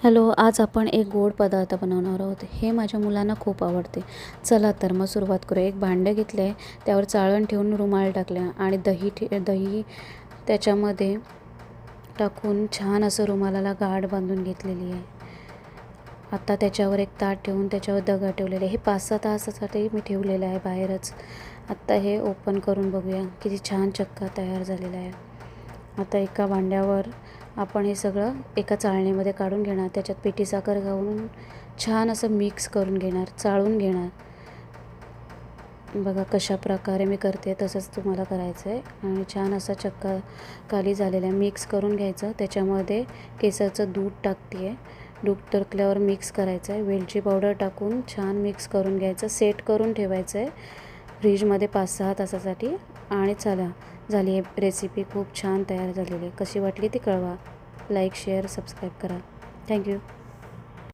Hello, आज आपण एक गोड पदार्थ बनवणार आहोत. हे माझ्या मुलांना खूप आवडते. चला तर मग सुरुवात करूया. एक भांडं घेतले, त्यावर चाळण ठेवून रुमाल टाकला आणि दही त्याच्यामध्ये टाकून छान असं रुमालाला गाठ बांधून घेतलेली आहे. आता त्याच्यावर एक ताट ठेवून त्याच्यावर दगड ठेवलेले. हे 5-6 तासासाठी मी ठेवलेलं आहे बाहेरच. आत्ता हे ओपन करून बघूया किती छान चक्का तयार झालेला आहे. आता एका भांड्यावर आपण हे सगळं एका चाळणीमध्ये काढून घेणार. त्याच्यात पिठी साखर घालून छान असं मिक्स करून घेणार, चाळून घेणार. बघा कशा प्रकारे मी करते तसंच तुम्हाला करायचं आहे. आणि छान असा चक्का खाली झालेला आहे. मिक्स करून घ्यायचं. त्याच्यामध्ये केसरचं दूध टाकते आहे. दूध टाकल्यावर मिक्स करायचं आहे. वेलची पावडर टाकून छान मिक्स करून घ्यायचं. सेट करून ठेवायचं आहे फ्रीजमध्ये 5-6 तासासाठी. आणि चला, झाली आहे रेसिपी खूप छान तयार झालेली आहे. कशी वाटली ती कळवा. लाईक, शेअर, सबस्क्राईब करा. थँक्यू.